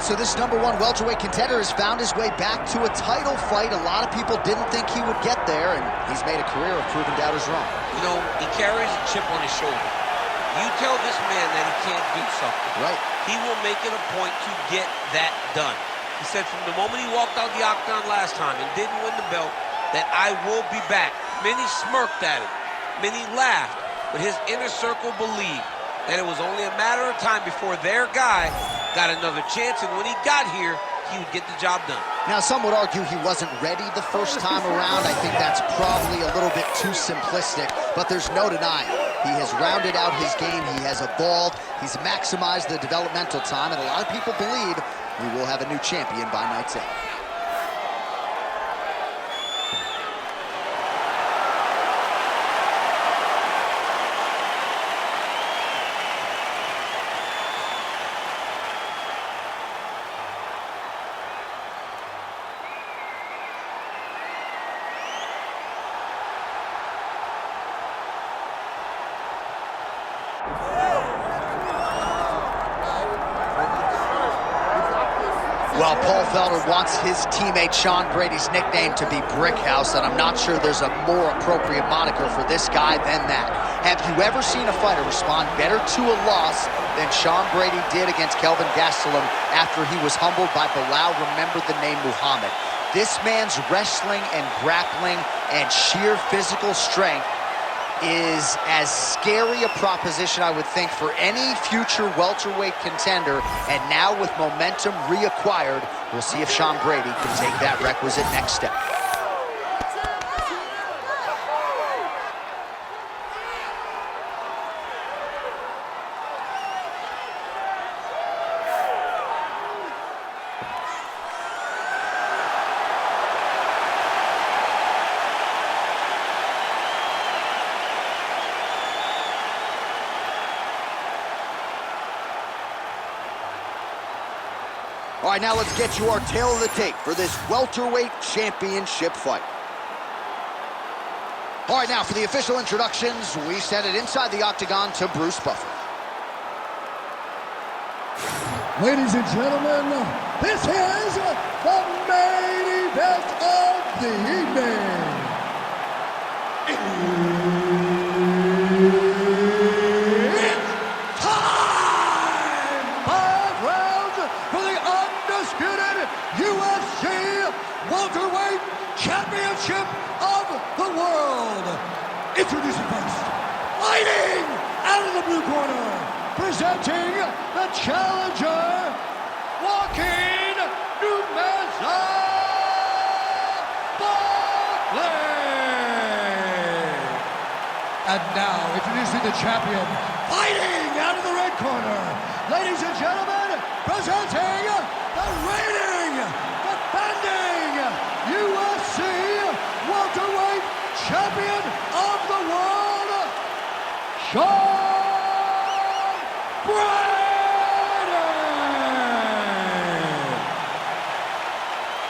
right, so this #1 welterweight contender has found his way back to a title fight. A lot of people didn't think he would get there, and he's made a career of proving doubters wrong. You know, he carries a chip on his shoulder. You tell this man that he can't do something. Right. He will make it a point to get that done. He said from the moment he walked out the octagon last time and didn't win the belt, that I will be back. Many smirked at him. Many laughed. But his inner circle believed that it was only a matter of time before their guy got another chance, and when he got here, he would get the job done. Now, some would argue he wasn't ready the first time around. I think that's probably a little bit too simplistic, but there's no denying. He has rounded out his game. He has evolved. He's maximized the developmental time, and a lot of people believe we will have a new champion by night's end. Well, Paul Felder wants his teammate Sean Brady's nickname to be Brickhouse, and I'm not sure there's a more appropriate moniker for this guy than that. Have you ever seen a fighter respond better to a loss than Sean Brady did against Kelvin Gastelum after he was humbled by Bilal? Remember the name Muhammad. This man's wrestling and grappling and sheer physical strength is as scary a proposition, I would think, for any future welterweight contender. And now with momentum reacquired, we'll see if Sean Brady can take that requisite next step. All right, now let's get you our tail of the tape for this welterweight championship fight. All right, now for the official introductions, we send it inside the octagon to Bruce Buffer. Ladies and gentlemen, this is the main event of the evening. It's time! 5 rounds for the undisputed UFC welterweight championship of the world. Introducing first, fighting out of the blue corner, presenting the challenger, Joaquin Buckley. And now, introducing the champion, fighting out of the red corner, ladies and gentlemen, presenting the reigning, defending UFC welterweight champion of the world, Sean Brady!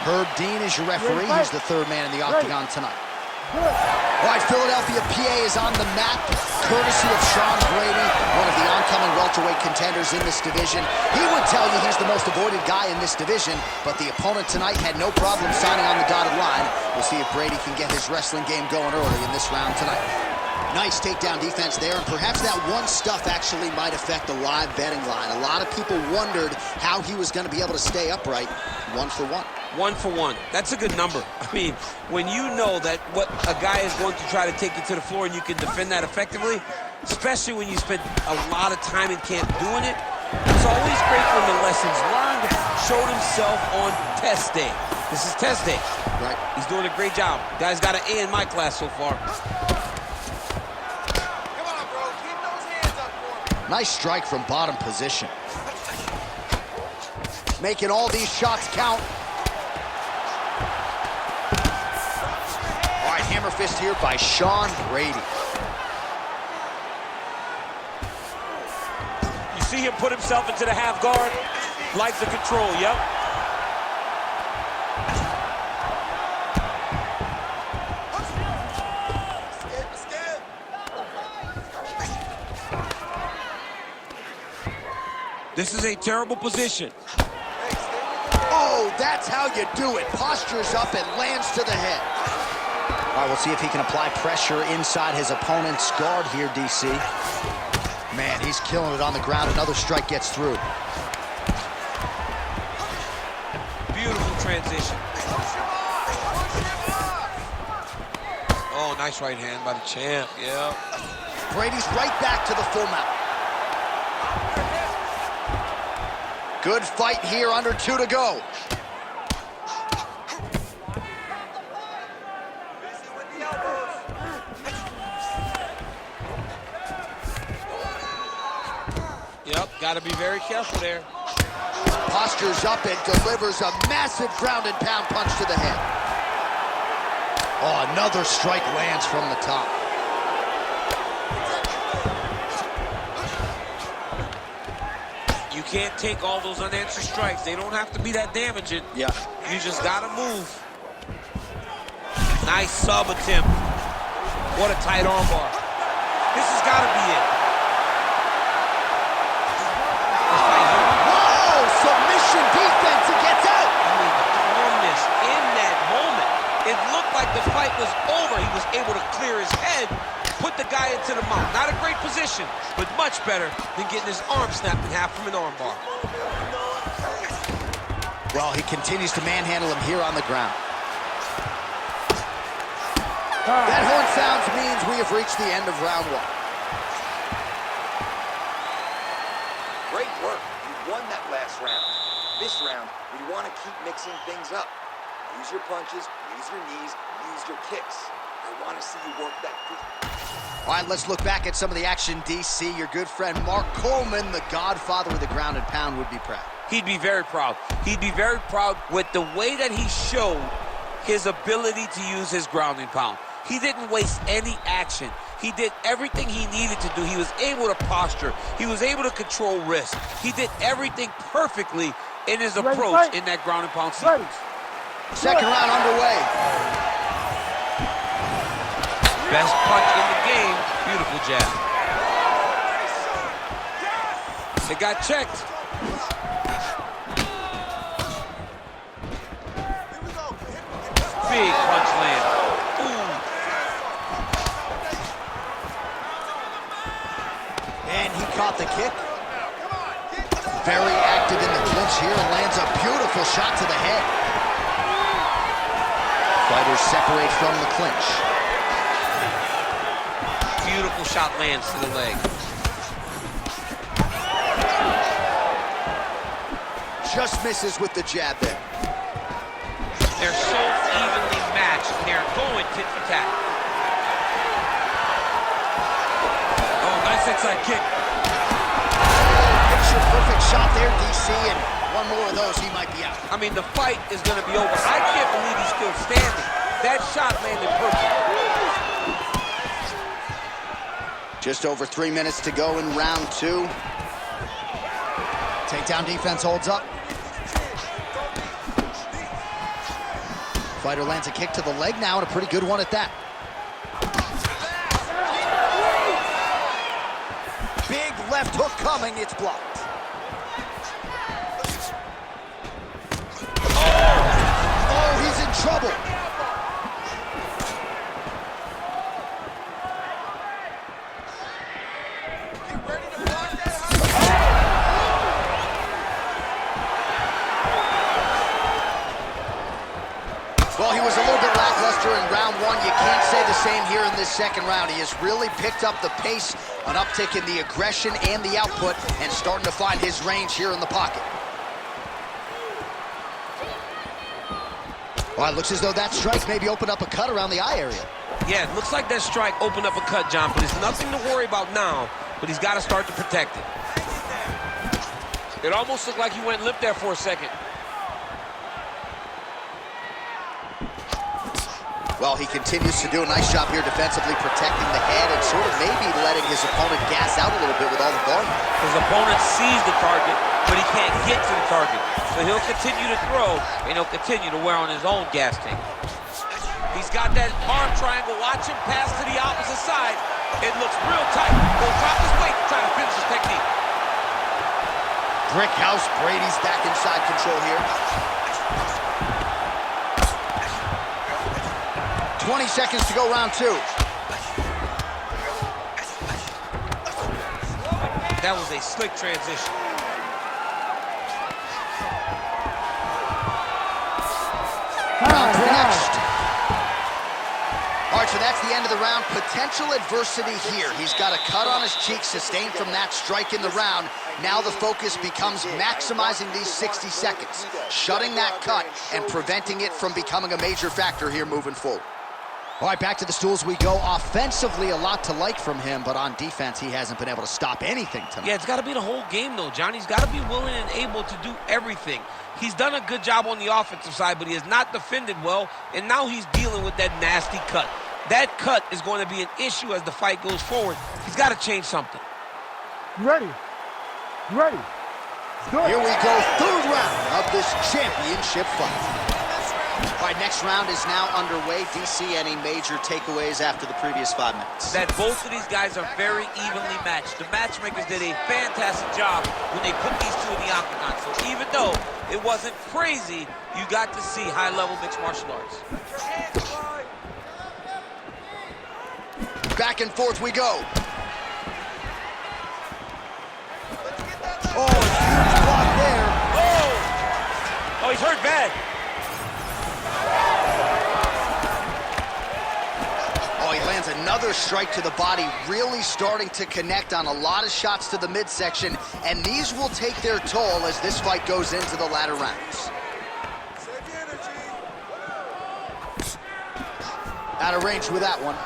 Herb Dean is your referee. He's the third man in the octagon tonight. All right, Philadelphia, PA is on the map, courtesy of Sean Brady, one of the oncoming welterweight contenders in this division. He would tell you he's the most avoided guy in this division, but the opponent tonight had no problem signing on the dotted line. We'll see if Brady can get his wrestling game going early in this round tonight. Nice takedown defense there, and perhaps that one stuff actually might affect the live betting line. A lot of people wondered how he was going to be able to stay upright. 1 for 1. 1 for 1. That's a good number. I mean, when you know that what a guy is going to try to take you to the floor and you can defend that effectively, especially when you spend a lot of time in camp doing it, it's always great when the lessons learned showed himself on test day. This is test day. Right. He's doing a great job. Guy's got an A in my class so far. Nice strike from bottom position. Making all these shots count. All right, hammer fist here by Sean Brady. You see him put himself into the half guard, like the control, yep. This is a terrible position. Oh, that's how you do it. Postures up and lands to the head. All right, we'll see if he can apply pressure inside his opponent's guard here, DC. Man, he's killing it on the ground. Another strike gets through. Beautiful transition. Oh, nice right hand by the champ, yeah. Brady's right back to the full mount. Good fight here, under 2 to go. Yep, got to be very careful there. Postures up and delivers a massive ground and pound punch to the head. Oh, another strike lands from the top. You can't take all those unanswered strikes. They don't have to be that damaging. Yeah. You just got to move. Nice sub attempt. What a tight armbar. This has got to be it. Whoa! Submission defense. He gets out. I mean, the calmness in that moment. It looked like the fight was over. He was able to clear his head, put the guy into the mount. Not a great position, but much better than getting his arm snapped in half from an armbar. Well, he continues to manhandle him here on the ground. That horn sounds means we have reached the end of round 1. Great work. You won that last round. This round, we want to keep mixing things up. Use your punches, use your knees, use your kicks. I want to see you work that feet. All right, let's look back at some of the action, DC. Your good friend Mark Coleman, the godfather of the ground and pound, would be proud. He'd be very proud. He'd be very proud with the way that he showed his ability to use his ground and pound. He didn't waste any action. He did everything he needed to do. He was able to posture. He was able to control wrist. He did everything perfectly in his approach in that ground and pound sequence. Second round underway. Best punch in the game. Beautiful jab. It got checked. Big punch land. Ooh. And he caught the kick. Very active in the clinch here and lands a beautiful shot to the head. Fighters separate from the clinch. Beautiful shot lands to the leg. Just misses with the jab there. They're so evenly matched, and they're going tit for tat. Oh, nice inside kick. Picture perfect shot there, DC, and one more of those, he might be out. I mean, the fight is going to be over. I can't believe he's still standing. That shot landed perfect. Just over 3 minutes to go in round 2. Takedown defense holds up. Fighter lands a kick to the leg now, and a pretty good one at that. Big left hook coming, it's blocked. Oh, he's in trouble. Well, he was a little bit lackluster in round 1. You can't say the same here in this second round. He has really picked up the pace, an uptick in the aggression and the output, and starting to find his range here in the pocket. Well, it looks as though that strike maybe opened up a cut around the eye area. Yeah, it looks like that strike opened up a cut, John, but it's nothing to worry about now, but he's got to start to protect it. It almost looked like he went limp there for a second. Well, he continues to do a nice job here defensively, protecting the head and sort of maybe letting his opponent gas out a little bit with all the volume. His opponent sees the target, but he can't get to the target. So he'll continue to throw, and he'll continue to wear on his own gas tank. He's got that arm triangle. Watch him pass to the opposite side. It looks real tight. He'll drop his weight to try to finish his technique. Brick house, Brady's back inside control here. 20 seconds to go, round 2. That was a slick transition. Round 3 next. All right, so that's the end of the round. Potential adversity here. He's got a cut on his cheek sustained from that strike in the round. Now the focus becomes maximizing these 60 seconds, shutting that cut and preventing it from becoming a major factor here moving forward. All right, back to the stools we go. Offensively, a lot to like from him, but on defense, he hasn't been able to stop anything tonight. Yeah, it's got to be the whole game, though, John. He's got to be willing and able to do everything. He's done a good job on the offensive side, but he has not defended well, and now he's dealing with that nasty cut. That cut is going to be an issue as the fight goes forward. He's got to change something. You ready? You ready? Here we go, third round of this championship fight. All right, next round is now underway. DC, any major takeaways after the previous 5 minutes? That both of these guys are very evenly matched. The matchmakers did a fantastic job when they put these two in the octagon. So even though it wasn't crazy, you got to see high-level mixed martial arts. Back and forth we go. Oh, huge block there. Oh, he's hurt bad. Oh, he lands another strike to the body, really starting to connect on a lot of shots to the midsection, and these will take their toll as this fight goes into the latter rounds. Out of range with that one.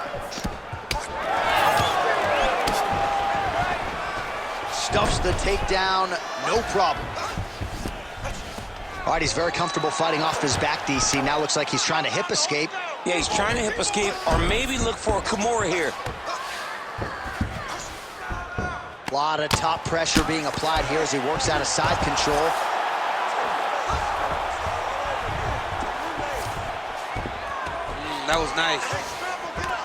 Stuffs the takedown, no problem. All right, he's very comfortable fighting off his back, DC. Now looks like he's trying to hip escape. Yeah, he's trying to hip escape or maybe look for a Kimura here. A lot of top pressure being applied here as he works out of side control. That was nice.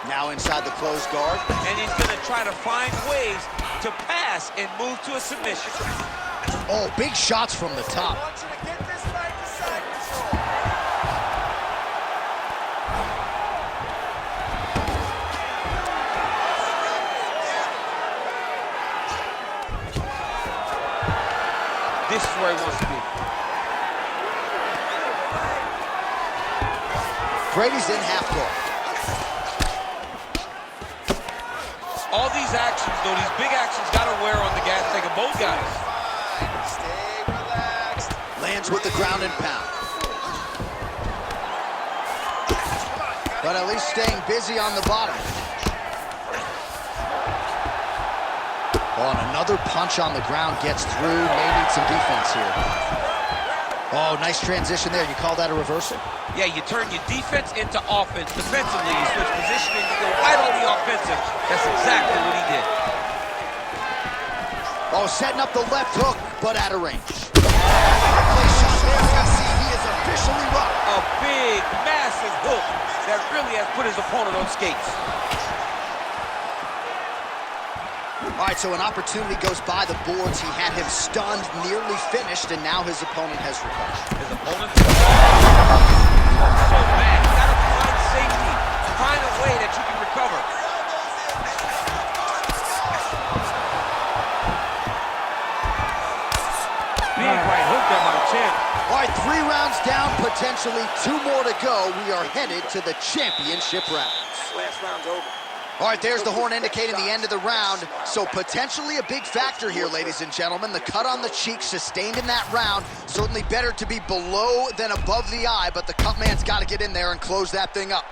Now inside the closed guard. And he's going to try to find ways to pass and move to a submission. Oh, big shots from the top. This is where he wants to be. Brady's in half guard. All these actions, though, these big actions, got to wear on the gas tank of both guys. Stay relaxed. Lands with the ground and pound. But at least staying busy on the bottom. Oh, and another punch on the ground gets through. May need some defense here. Oh, nice transition there. You call that a reversal? Yeah, you turn your defense into offense. Defensively, you switch position and you go right on the offensive. That's exactly what he did. Oh, setting up the left hook, but out of range. He is officially rocked. A big, massive hook that really has put his opponent on skates. All right, so an opportunity goes by the boards. He had him stunned, nearly finished, and now his opponent has recovered. His opponent so bad. You gotta find safety. Find a way that you can recover. Big right hook there by the champ. All right, 3 rounds down, potentially 2 more to go. We are headed to the championship rounds. Last round's over. All right, there's the horn indicating the end of the round. So potentially a big factor here, ladies and gentlemen. The cut on the cheek sustained in that round. Certainly better to be below than above the eye, but the cut man's got to get in there and close that thing up.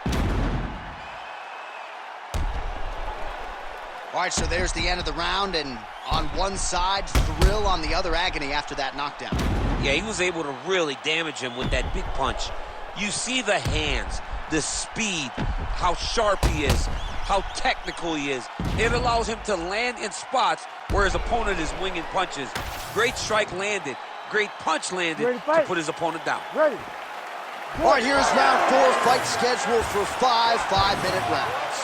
All right, so there's the end of the round, and on one side, thrill, on the other, agony after that knockdown. Yeah, he was able to really damage him with that big punch. You see the hands, the speed, how sharp he is, how technical he is. It allows him to land in spots where his opponent is winging punches. Great strike landed. Great punch landed to put his opponent down. Ready. All right, here's round 4, fight scheduled for 5 5-minute rounds.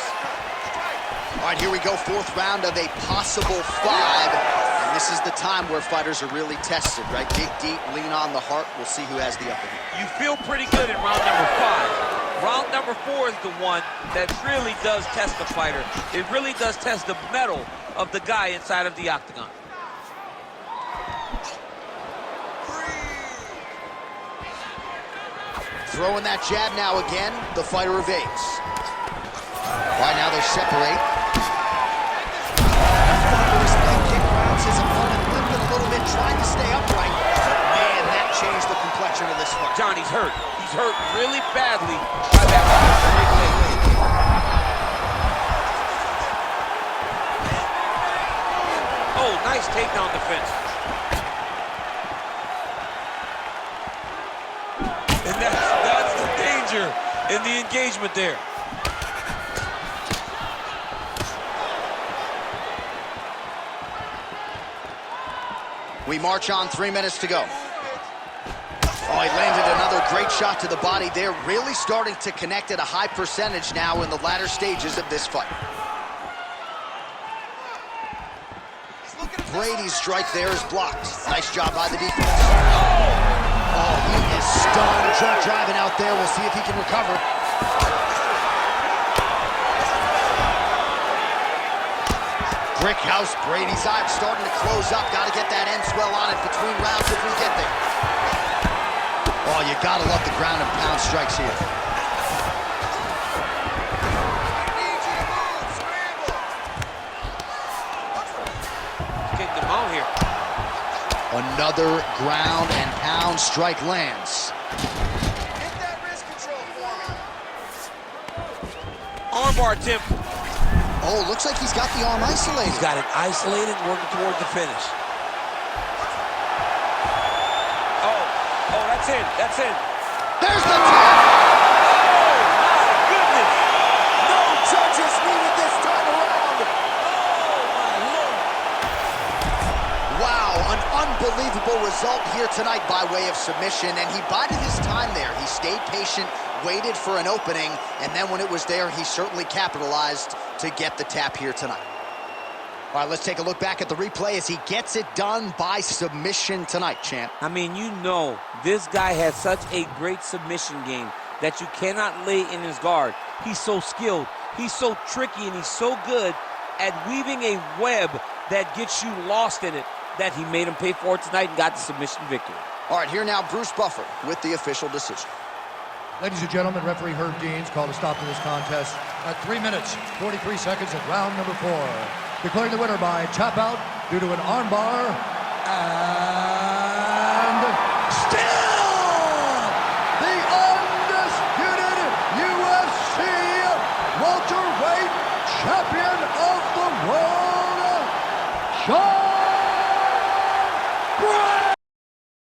All right, here we go, 4th round of a possible 5. This is the time where fighters are really tested, right? Dig deep, lean on the heart. We'll see who has the upper hand. You feel pretty good in round number 5. Round number 4 is the one that really does test the fighter. It really does test the mettle of the guy inside of the octagon. Throwing that jab now again. The fighter evades. Right now they separate. Thunderous leg kick rounds his opponent limping a little bit, trying to stay upright. But man, that changed the complexion of this fight. Johnny's hurt. He's hurt really badly by that big leg kick. Oh, nice takedown defense. And that's the danger in the engagement there. We march on, 3 minutes to go. Oh, he landed another great shot to the body there. Really starting to connect at a high percentage now in the latter stages of this fight. Brady's strike there is blocked. Nice job by the defense. Oh, he is stunned. Drunk driving out there. We'll see if he can recover. Brick house, Brady's eye starting to close up. Got to get that end swell on it between rounds if we get there. Oh, you got to love the ground and pound strikes here. Getting them out here. Another ground and pound strike lands. Hit that wrist control for me. Armbar attempt. Oh, looks like he's got the arm isolated. He's got it isolated, working toward the finish. Oh, that's in, that's in. There's the tap! Oh, my goodness. No judges needed this time around. Oh, my Lord. Wow, an unbelievable result here tonight by way of submission, and he bided his time there. He stayed patient, waited for an opening, and then when it was there, he certainly capitalized to get the tap here tonight. All right, let's take a look back at the replay as he gets it done by submission tonight, champ. I mean, you know, this guy has such a great submission game that you cannot lay in his guard. He's so skilled, he's so tricky, and he's so good at weaving a web that gets you lost in it that he made him pay for it tonight and got the submission victory. All right, here now, Bruce Buffer with the official decision. Ladies and gentlemen, referee Herb Deans called a stop to this contest at 3 minutes, 43 seconds at round number 4. Declaring the winner by tap out due to an armbar and still the undisputed UFC welterweight champion of the world, Joaquin